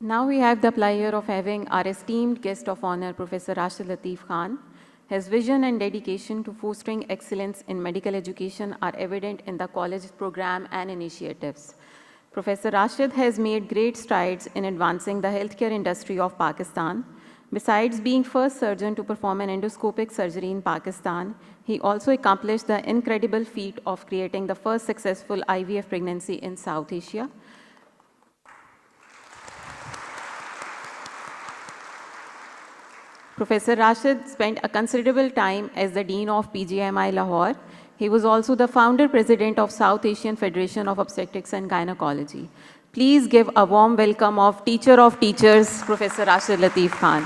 Now we have the pleasure of having our esteemed guest of honor, Professor Rashid Latif Khan. His vision and dedication to fostering excellence in medical education are evident in the college program and initiatives. Professor Rashid has made great strides in advancing the healthcare industry of Pakistan. Besides being first surgeon to perform an endoscopic surgery in Pakistan, he also accomplished the incredible feat of creating the first successful IVF pregnancy in South Asia. Professor Rashid spent a considerable time as the Dean of PGMI Lahore. He was also the founder president of South Asian Federation of Obstetrics and Gynecology. Please give a warm welcome of Teacher of Teachers, Professor Rashid Latif Khan.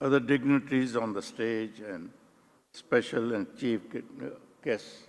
other dignitaries on the stage and special and chief guests,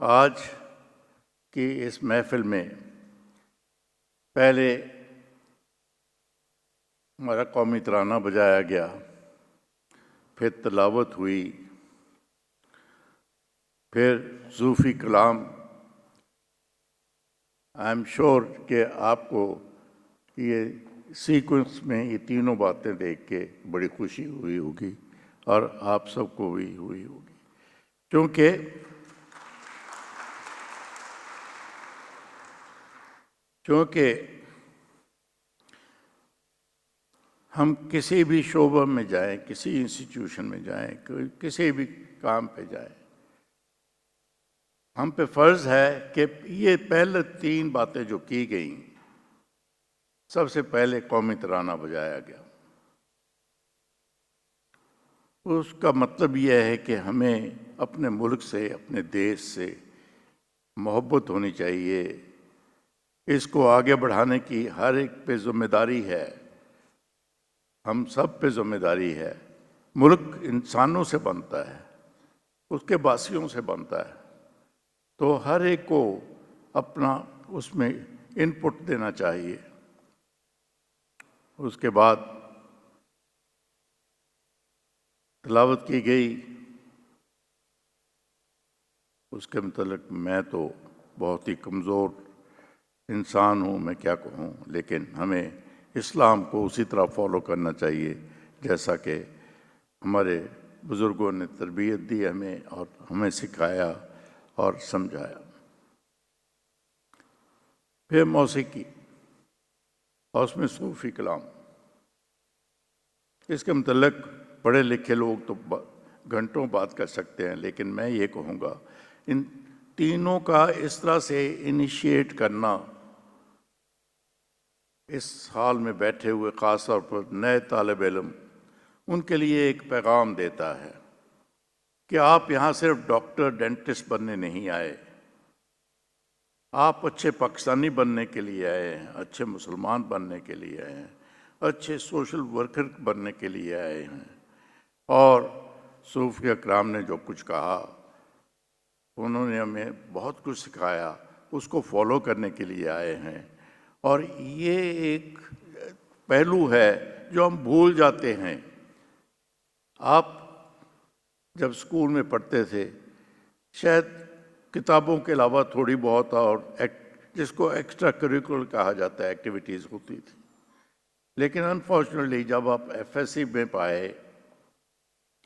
آج کی اس محفل میں پہلے ہمارا قومی ترانہ بجایا گیا، پھر تلاوت ہوئی، پھر صوفی کلام۔ آئی ایم شور کہ آپ کو یہ سیکوینس میں یہ تینوں باتیں دیکھ کے بڑی خوشی ہوئی ہوگی، اور آپ سب کو بھی ہوئی ہوگی، چونکہ ہم کسی بھی شعبہ میں جائیں، کسی انسٹیٹیوشن میں جائیں، کسی بھی کام پہ جائیں، ہم پہ فرض ہے کہ یہ پہلے تین باتیں جو کی گئیں، سب سے پہلے قومی ترانہ بجایا گیا۔ اس کا مطلب یہ ہے کہ ہمیں اپنے ملک سے، اپنے دیش سے محبت ہونی چاہیے۔ اس کو آگے بڑھانے کی ہر ایک پہ ذمہ داری ہے، ہم سب پہ ذمہ داری ہے۔ ملک انسانوں سے بنتا ہے، اس کے باسیوں سے بنتا ہے، تو ہر ایک کو اپنا اس میں ان پٹ دینا چاہیے۔ اس کے بعد تلاوت کی گئی۔ اس کے متعلق میں تو بہت ہی کمزور انسان ہوں، میں کیا کہوں، لیکن ہمیں اسلام کو اسی طرح فالو کرنا چاہیے جیسا کہ ہمارے بزرگوں نے تربیت دی ہمیں، اور ہمیں سکھایا اور سمجھایا۔ پھر موسیقی، اور اس میں صوفی کلام۔ اس کے متعلق پڑھے لکھے لوگ تو گھنٹوں بات کر سکتے ہیں، لیکن میں یہ کہوں گا ان تینوں کا اس طرح سے انیشیٹ کرنا، اس حال میں بیٹھے ہوئے خاص طور پر نئے طالب علم، ان کے لیے ایک پیغام دیتا ہے کہ آپ یہاں صرف ڈاکٹر ڈینٹسٹ بننے نہیں آئے، آپ اچھے پاکستانی بننے کے لیے آئے ہیں، اچھے مسلمان بننے کے لیے آئے ہیں، اچھے سوشل ورکر بننے کے لیے آئے ہیں۔ اور صوفیہ کرام نے جو کچھ کہا، انہوں نے ہمیں بہت کچھ سکھایا، اس کو فالو کرنے کے لیے آئے ہیں۔ اور یہ ایک پہلو ہے جو ہم بھول جاتے ہیں۔ آپ جب اسکول میں پڑھتے تھے، شاید کتابوں کے علاوہ تھوڑی بہت اور جس کو ایکسٹرا کریکولر کہا جاتا ہے ایکٹیویٹیز ہوتی تھی، لیکن انفارچونیٹلی جب آپ ایف ایس سی میں پائے،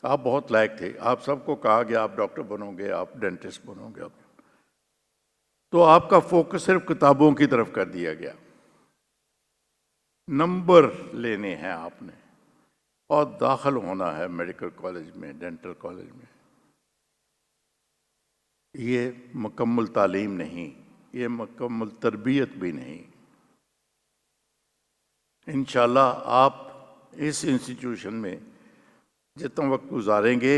آپ بہت لائق تھے، آپ سب کو کہا گیا آپ ڈاکٹر بنو گے، آپ ڈینٹسٹ بنو گے، تو آپ کا فوکس صرف کتابوں کی طرف کر دیا گیا۔ نمبر لینے ہیں آپ نے، اور داخل ہونا ہے میڈیکل کالج میں، ڈینٹل کالج میں۔ یہ مکمل تعلیم نہیں، یہ مکمل تربیت بھی نہیں۔ انشاءاللہ آپ اس انسٹیٹیوشن میں جتنا وقت گزاریں گے،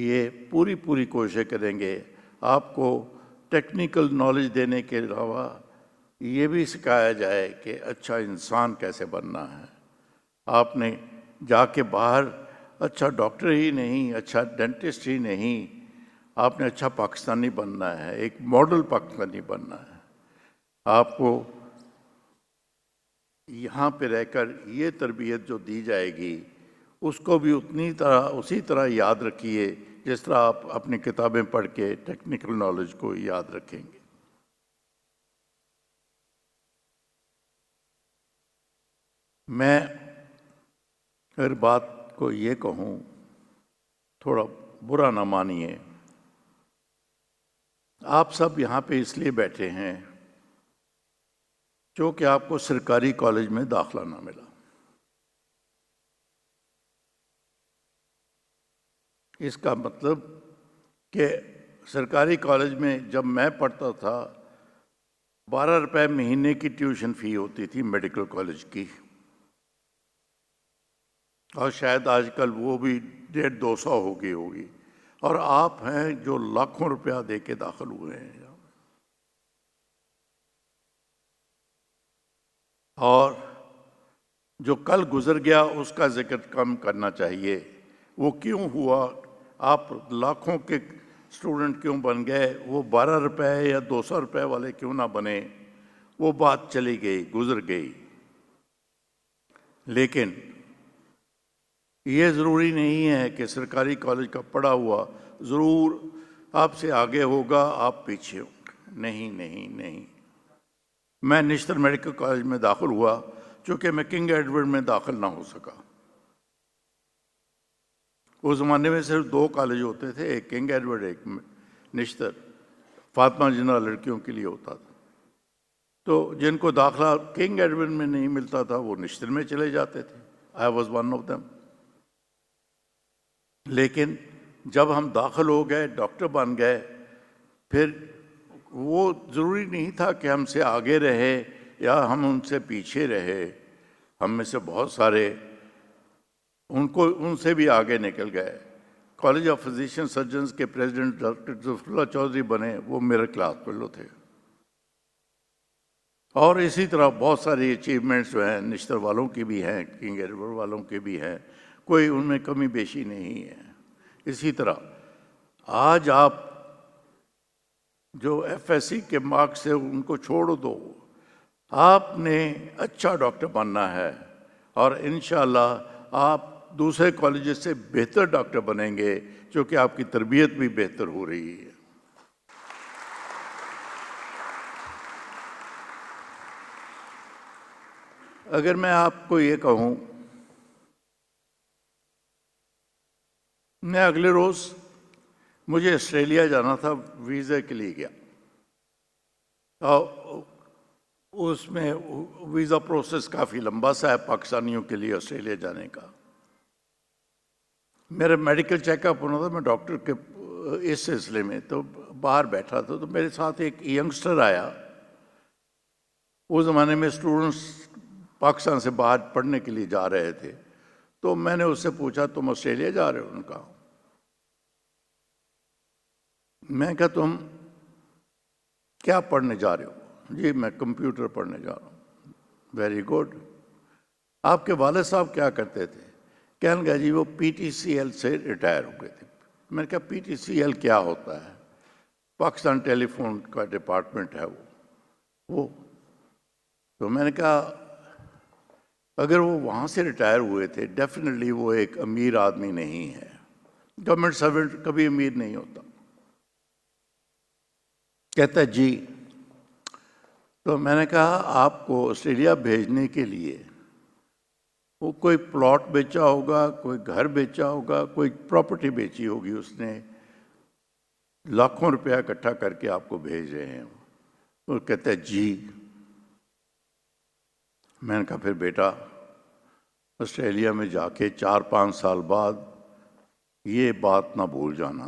یہ پوری کوشش کریں گے آپ کو ٹیکنیکل نالج دینے کے علاوہ یہ بھی سکھایا جائے کہ اچھا انسان کیسے بننا ہے۔ آپ نے جا کے باہر اچھا ڈاکٹر ہی نہیں، اچھا ڈینٹسٹ ہی نہیں، آپ نے اچھا پاکستانی بننا ہے، ایک ماڈل پاکستانی بننا ہے۔ آپ کو یہاں پہ رہ کر یہ تربیت جو دی جائے گی، اس کو بھی اسی طرح یاد رکھیے جس طرح آپ اپنی کتابیں پڑھ کے ٹیکنیکل نالج کو یاد رکھیں گے۔ میں ہر بات کو یہ کہوں، تھوڑا برا نہ مانیے، آپ سب یہاں پہ اس لیے بیٹھے ہیں چونکہ آپ کو سرکاری کالج میں داخلہ نہ ملا۔ اس کا مطلب کہ سرکاری کالج میں جب میں پڑھتا تھا 12 روپے مہینے کی ٹیوشن فی ہوتی تھی میڈیکل کالج کی، اور شاید آج کل وہ بھی 150-200 ہو گئی ہوگی، اور آپ ہیں جو لاکھوں روپیہ دے کے داخل ہوئے ہیں۔ اور جو کل گزر گیا اس کا ذکر کم کرنا چاہیے۔ وہ کیوں ہوا؟ آپ لاکھوں کے اسٹوڈنٹ کیوں بن گئے، وہ 12 روپے یا 200 روپے والے کیوں نہ بنے، وہ بات چلی گئی، گزر گئی۔ لیکن یہ ضروری نہیں ہے کہ سرکاری کالج کا پڑھا ہوا ضرور آپ سے آگے ہوگا، آپ پیچھے ہوں گے۔ نہیں نہیں نہیں۔ میں نشتر میڈیکل کالج میں داخل ہوا چونکہ میں کنگ ایڈورڈ میں داخل نہ ہو سکا۔ اس زمانے میں صرف 2 کالج ہوتے تھے، ایک کنگ ایڈورڈ، ایک نشتر۔ فاطمہ جناح لڑکیوں کے لیے ہوتا تھا، تو جن کو داخلہ کنگ ایڈورڈ میں نہیں ملتا تھا وہ نشتر میں چلے جاتے تھے۔ I was one of them. لیکن جب ہم داخل ہو گئے، ڈاکٹر بن گئے، پھر وہ ضروری نہیں تھا کہ ہم سے آگے رہے یا ہم ان سے پیچھے رہے۔ ہم میں سے بہت سارے ان سے بھی آگے نکل گئے۔ کالج آف فزیشین سرجنز کے پریزیڈنٹ ڈاکٹر ظفر اللہ چودھری بنے، وہ میرے کلاس فیلو تھے۔ اور اسی طرح بہت ساری اچیومنٹس جو ہیں نشتر والوں کی بھی ہیں، کنگ ایڈورڈ والوں کے بھی ہیں، کوئی ان میں کمی بیشی نہیں ہے۔ اسی طرح آج آپ جو ایف ایس سی کے مارکس سے ان کو چھوڑ دو، آپ نے اچھا ڈاکٹر بننا ہے، اور انشاءاللہ آپ دوسرے کالجز سے بہتر ڈاکٹر بنیں گے، چونکہ آپ کی تربیت بھی بہتر ہو رہی ہے۔ اگر میں آپ کو یہ کہوں، میں اگلے روز مجھے آسٹریلیا جانا تھا، ویزے کے لیے گیا، اور اس میں ویزا پروسیس کافی لمبا سا ہے پاکستانیوں کے لیے آسٹریلیا جانے کا۔ میرا میڈیکل چیک اپ ہونا تھا، میں ڈاکٹر کے اس سلسلے میں تو باہر بیٹھا تھا، تو میرے ساتھ ایک ینگسٹر آیا۔ اس زمانے میں اسٹوڈنٹس پاکستان سے باہر پڑھنے کے لیے جا رہے تھے، تو میں نے اس سے پوچھا تم آسٹریلیا جا رہے ہو؟ ان کا میں کہا تم کیا پڑھنے جا رہے ہو؟ جی میں کمپیوٹر پڑھنے جا رہا ہوں۔ Very good. آپ کے والد صاحب کیا کرتے تھے؟ کہنے لگا جی وہ پی ٹی سی ایل سے ریٹائر ہو گئے تھے۔ میں نے کہا پی ٹی سی ایل کیا ہوتا ہے؟ پاکستان ٹیلی فون کا ڈپارٹمنٹ ہے وہ۔ تو میں نے کہا اگر وہ وہاں سے ریٹائر ہوئے تھے، ڈیفینیٹلی وہ ایک امیر آدمی نہیں ہے۔ گورنمنٹ سرونٹ کبھی امیر نہیں ہوتا۔ کہتا ہے جی۔ تو میں نے کہا آپ کو آسٹریلیا بھیجنے کے لیے وہ کوئی پلاٹ بیچا ہوگا، کوئی گھر بیچا ہوگا، کوئی پراپرٹی بیچی ہوگی اس نے، لاکھوں روپیہ اکٹھا کر کے آپ کو بھیج رہے ہیں۔ وہ کہتا ہے جی۔ میں نے کہا پھر بیٹا آسٹریلیا میں جا کے 4-5 سال بعد یہ بات نہ بھول جانا،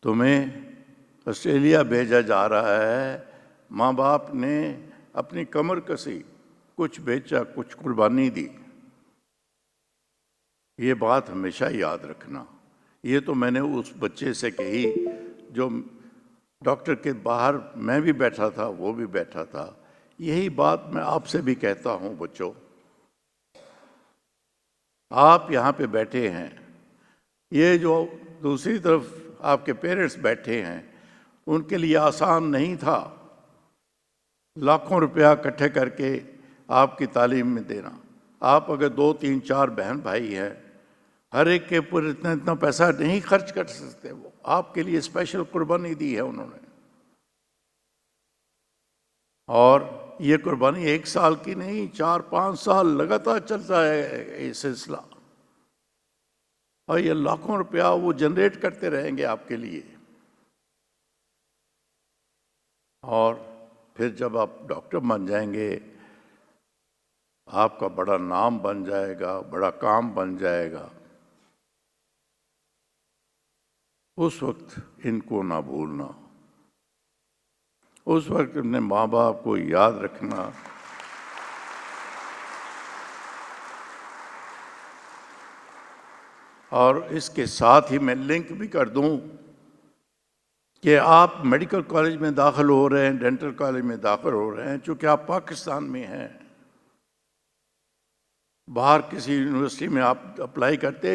تمہیں آسٹریلیا بھیجا جا رہا ہے، ماں باپ نے اپنی کمر کسی، کچھ بیچا، کچھ قربانی دی، یہ بات ہمیشہ یاد رکھنا۔ یہ تو میں نے اس بچے سے کہی جو ڈاکٹر کے باہر میں بھی بیٹھا تھا، وہ بھی بیٹھا تھا۔ یہی بات میں آپ سے بھی کہتا ہوں بچوں، آپ یہاں پہ بیٹھے ہیں، یہ جو دوسری طرف آپ کے پیرنٹس بیٹھے ہیں، ان کے لیے آسان نہیں تھا لاکھوں روپیہ اکٹھے کر کے آپ کی تعلیم میں دینا۔ آپ اگر 2-3-4 بہن بھائی ہیں، ہر ایک کے اوپر اتنا پیسہ نہیں خرچ کر سکتے، وہ آپ کے لیے اسپیشل قربانی دی ہے انہوں نے، اور یہ قربانی 1 سال کی نہیں، 4-5 سال لگاتار چلتا ہے یہ سلسلہ، اور یہ لاکھوں روپیہ وہ جنریٹ کرتے رہیں گے آپ کے لیے۔ اور پھر جب آپ ڈاکٹر بن جائیں گے، آپ کا بڑا نام بن جائے گا، بڑا کام بن جائے گا، اس وقت ان کو نہ بھولنا، اس وقت اپنے ماں باپ کو یاد رکھنا۔ اور اس کے ساتھ ہی میں لنک بھی کر دوں کہ آپ میڈیکل کالج میں داخل ہو رہے ہیں، ڈینٹل کالج میں داخل ہو رہے ہیں، چونکہ آپ پاکستان میں ہیں۔ باہر کسی یونیورسٹی میں آپ اپلائی کرتے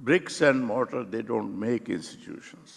Bricks and mortar, they don't make institutions.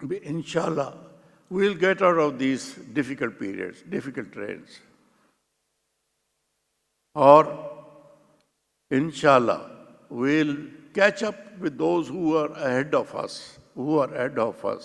Inshallah, we'll get out of these difficult periods, difficult trends. Or, inshallah, we'll catch up with those who are ahead of us.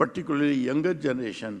particularly younger generation,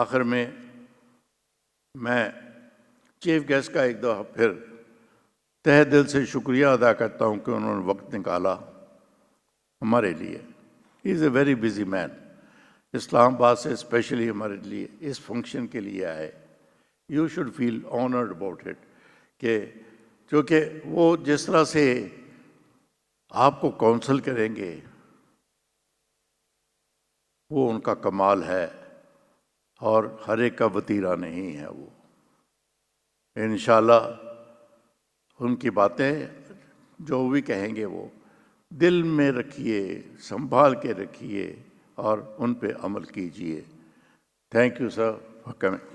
آخر میں میں chief guest کا ایک دفعہ پھر تہ دل سے شکریہ ادا کرتا ہوں کہ انہوں نے وقت نکالا ہمارے لیے. ہی از اے ویری بزی مین. اسلام آباد سے اسپیشلی ہمارے لیے اس فنکشن کے لیے آئے. You should feel honoured about it کہ کیونکہ وہ جس طرح سے آپ کو کونسل کریں گے وہ ان کا کمال ہے اور ہر ایک کا وتیرہ نہیں ہے. وہ انشاءاللہ ان کی باتیں جو بھی کہیں گے وہ دل میں رکھیے, سنبھال کے رکھیے اور ان پہ عمل کیجیے. Thank you sir for coming.